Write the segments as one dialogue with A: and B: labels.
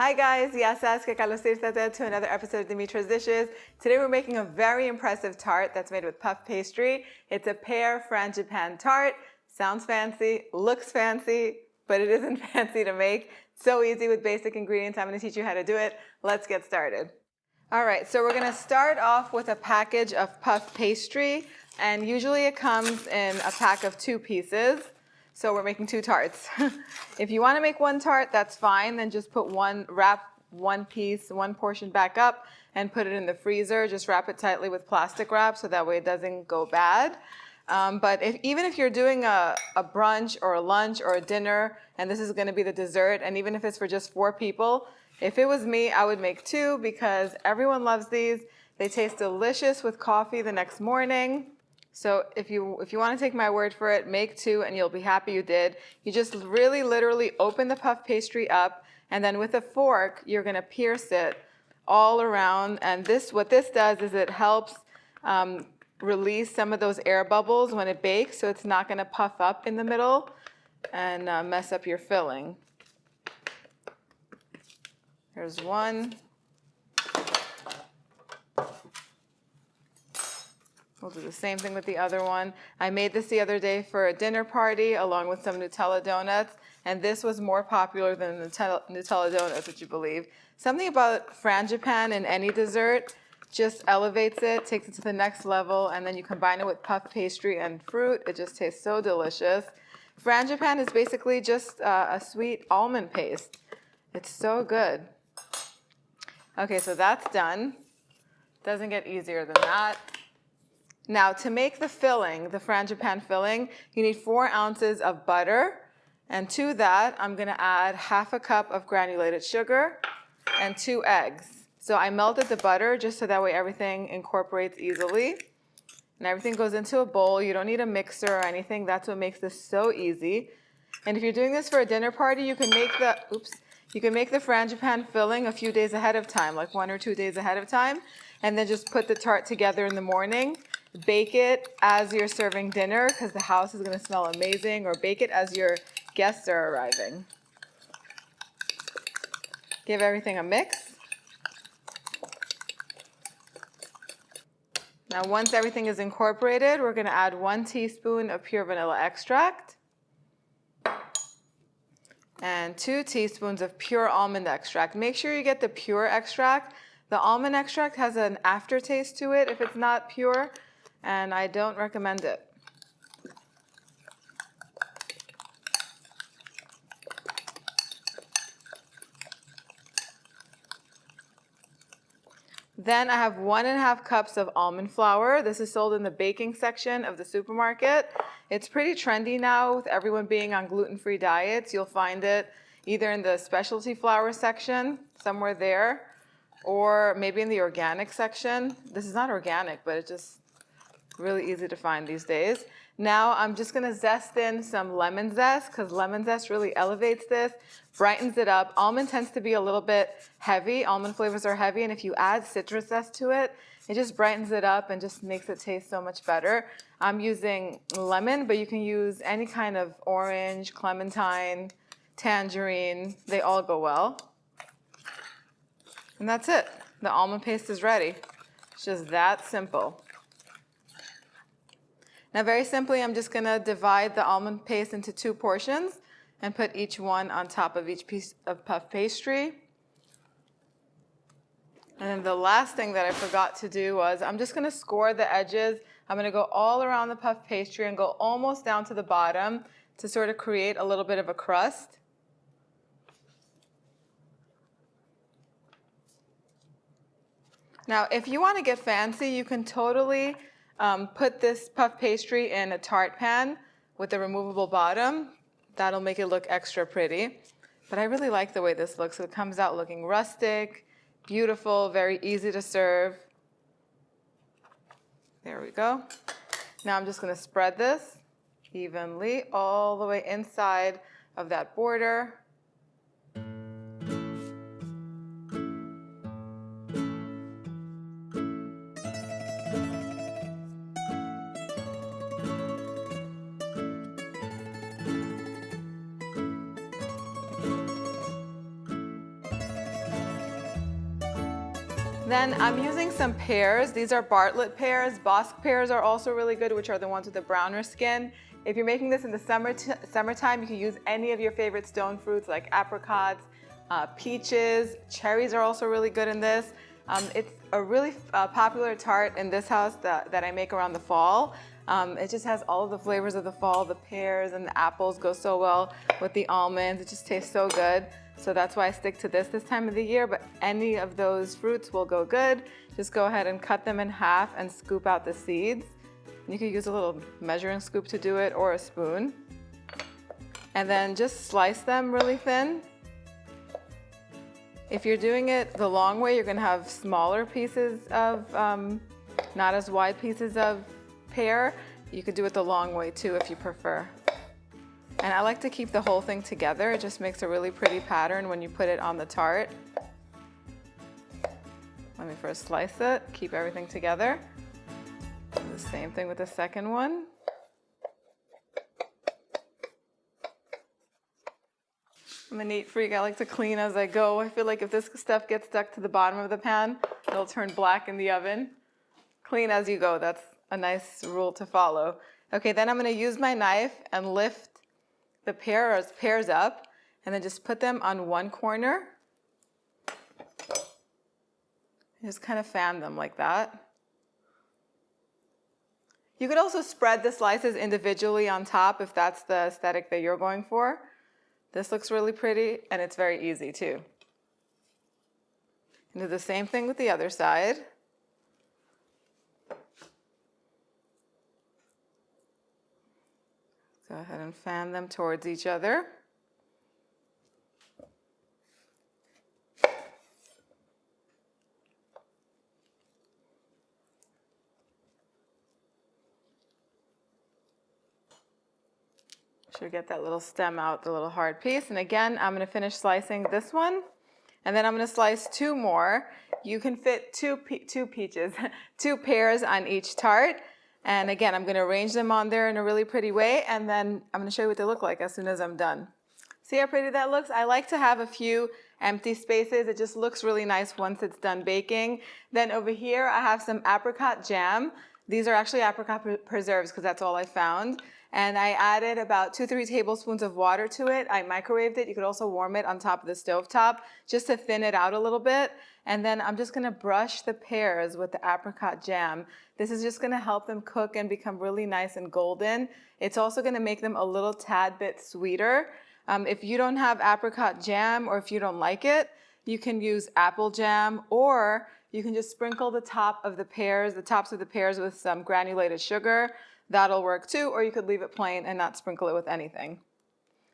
A: Hi guys, to another episode of Dimitra's Dishes. Today we're making a very impressive tart that's made with puff pastry. It's a pear frangipane tart. Sounds fancy, looks fancy, but it isn't fancy to make. So easy with basic ingredients. I'm going to teach you how to do it. Let's get started. All right, so we're going to start off with a package of puff pastry, and usually it comes in a pack of 2 pieces. So we're making 2 tarts. If you want to make 1 tart, that's fine. Then just wrap one portion back up and put it in the freezer. Just wrap it tightly with plastic wrap so that way it doesn't go bad. But even if you're doing a brunch or a lunch or a dinner, and this is going to be the dessert, and even if it's for just 4 people, if it was me, I would make 2 because everyone loves these. They taste delicious with coffee the next morning. So if you want to take my word for it, make 2 and you'll be happy you did. You just really literally open the puff pastry up, and then with a fork, you're going to pierce it all around. And what this does is it helps release some of those air bubbles when it bakes, so it's not going to puff up in the middle and mess up your filling. There's one. We'll do the same thing with the other one. I made this the other day for a dinner party along with some Nutella donuts, and this was more popular than the Nutella donuts, would you believe? Something about frangipane in any dessert just elevates it, takes it to the next level, and then you combine it with puff pastry and fruit. It just tastes so delicious. Frangipane is basically just a sweet almond paste. It's so good. Okay, so that's done. Doesn't get easier than that. Now, to make the filling, the frangipane filling, you need 4 ounces of butter. And to that, I'm going to add half a cup of granulated sugar and 2 eggs. So I melted the butter just so that way everything incorporates easily. And everything goes into a bowl. You don't need a mixer or anything. That's what makes this so easy. And if you're doing this for a dinner party, you can make the frangipane filling a few days ahead of time, like 1 or 2 days ahead of time, and then just put the tart together in the morning. Bake it as you're serving dinner because the house is going to smell amazing, or bake it as your guests are arriving. Give everything a mix. Now, once everything is incorporated, we're going to add 1 teaspoon of pure vanilla extract and 2 teaspoons of pure almond extract. Make sure you get the pure extract. The almond extract has an aftertaste to it if it's not pure, and I don't recommend it. Then I have 1½ cups of almond flour. This is sold in the baking section of the supermarket. It's pretty trendy now with everyone being on gluten-free diets. You'll find it either in the specialty flour section, somewhere there, or maybe in the organic section. This is not organic, but it's just really easy to find these days. Now I'm just going to zest in some lemon zest because lemon zest really elevates this, brightens it up. Almond tends to be a little bit heavy. Almond flavors are heavy, and if you add citrus zest to it, it just brightens it up and just makes it taste so much better. I'm using lemon, but you can use any kind of orange, clementine, tangerine. They all go well. And that's it. The almond paste is ready. It's just that simple. Now, very simply, I'm just going to divide the almond paste into 2 portions and put each one on top of each piece of puff pastry. And then the last thing that I forgot to do was I'm just going to score the edges. I'm going to go all around the puff pastry and go almost down to the bottom to sort of create a little bit of a crust. Now, if you want to get fancy, you can totally put this puff pastry in a tart pan with a removable bottom. That'll make it look extra pretty. But I really like the way this looks. It comes out looking rustic, beautiful, very easy to serve. There we go. Now I'm just going to spread this evenly all the way inside of that border. Then I'm using some pears. These are Bartlett pears. Bosc pears are also really good, which are the ones with the browner skin. If you're making this in the summertime, you can use any of your favorite stone fruits like apricots, peaches. Cherries are also really good in this. It's a really popular tart in this house that I make around the fall. It just has all of the flavors of the fall. The pears and the apples go so well with the almonds. It just tastes so good. So that's why I stick to this time of the year, but any of those fruits will go good. Just go ahead and cut them in half and scoop out the seeds. You can use a little measuring scoop to do it or a spoon. And then just slice them really thin. If you're doing it the long way, you're gonna have smaller pieces of, not as wide pieces of pear. You could do it the long way too if you prefer. And I like to keep the whole thing together. It just makes a really pretty pattern when you put it on the tart. Let me first slice it, keep everything together. Do the same thing with the second one. I'm a neat freak. I like to clean as I go. I feel like if this stuff gets stuck to the bottom of the pan, it'll turn black in the oven. Clean as you go. That's a nice rule to follow. Okay, then I'm going to use my knife and lift the pears up and then just put them on one corner. Just kind of fan them like that. You could also spread the slices individually on top if that's the aesthetic that you're going for. This looks really pretty and it's very easy too. And do the same thing with the other side. Go ahead and fan them towards each other. Should get that little stem out, the little hard piece. And again, I'm going to finish slicing this one. And then I'm going to slice two more. You can fit two pears on each tart. And again, I'm going to arrange them on there in a really pretty way. And then I'm going to show you what they look like as soon as I'm done. See how pretty that looks? I like to have a few empty spaces. It just looks really nice once it's done baking. Then over here, I have some apricot jam. These are actually apricot preserves because that's all I found. And I added about 2-3 tablespoons of water to it. I microwaved it. You could also warm it on top of the stovetop just to thin it out a little bit. And then I'm just going to brush the pears with the apricot jam. This is just going to help them cook and become really nice and golden. It's also going to make them a little tad bit sweeter. If you don't have apricot jam or if you don't like it, you can use apple jam, or you can just sprinkle the tops of the pears with some granulated sugar. That'll work too, or you could leave it plain and not sprinkle it with anything.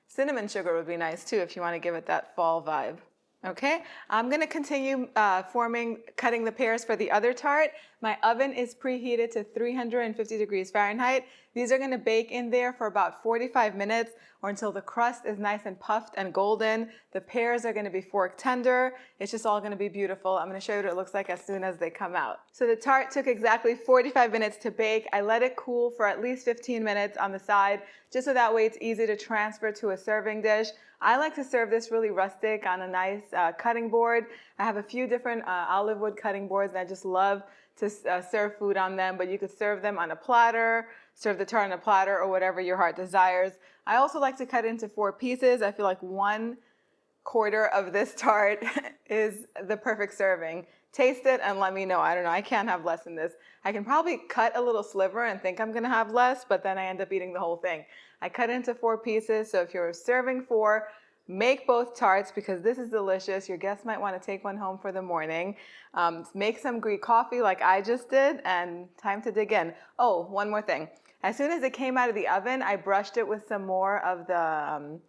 A: Cinnamon sugar would be nice too if you want to give it that fall vibe. Okay, I'm going to continue cutting the pears for the other tart. My oven is preheated to 350 degrees Fahrenheit. These are going to bake in there for about 45 minutes or until the crust is nice and puffed and golden. The pears are going to be fork tender. It's just all going to be beautiful. I'm going to show you what it looks like as soon as they come out. So the tart took exactly 45 minutes to bake. I let it cool for at least 15 minutes on the side, just so that way it's easy to transfer to a serving dish. I like to serve this really rustic on a nice cutting board. I have a few different olive wood cutting boards, and I just love to serve food on them, but you could serve them on a platter, serve the tart on a platter, or whatever your heart desires. I also like to cut it into 4 pieces. I feel like 1/4 of this tart is the perfect serving. Taste it and let me know. I don't know, I can't have less than this. I can probably cut a little sliver and think I'm gonna have less, but then I end up eating the whole thing. I cut it into 4 pieces, so if you're serving 4, make both tarts because this is delicious. Your guests might want to take one home for the morning. Make some Greek coffee like I just did, and time to dig in. Oh, one more thing. As soon as it came out of the oven, I brushed it with some more of the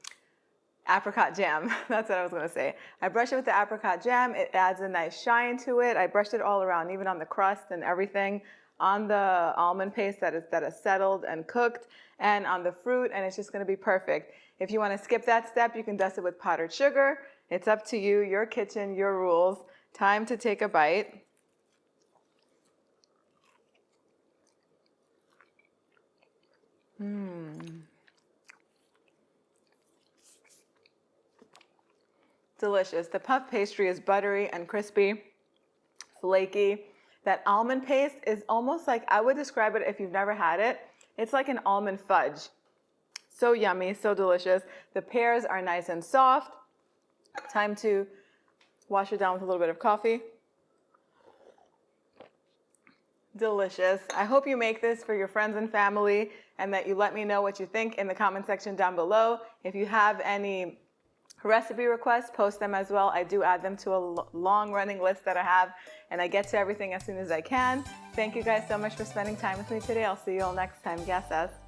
A: apricot jam. That's what I was going to say. I brushed it with the apricot jam. It adds a nice shine to it. I brushed it all around, even on the crust and everything, on the almond paste that is settled and cooked, and on the fruit, and it's just going to be perfect. If you want to skip that step, you can dust it with powdered sugar. It's up to you, your kitchen, your rules. Time to take a bite. Delicious. The puff pastry is buttery and crispy. flaky. That almond paste is almost like, I would describe it if you've never had it. It's like an almond fudge. So yummy, so delicious. The pears are nice and soft. Time to wash it down with a little bit of coffee. Delicious. I hope you make this for your friends and family and that you let me know what you think in the comment section down below. If you have any recipe requests, post them as well. I do add them to a long running list that I have, and I get to everything as soon as I can. Thank you guys so much for spending time with me today. I'll see you all next time. Gracias.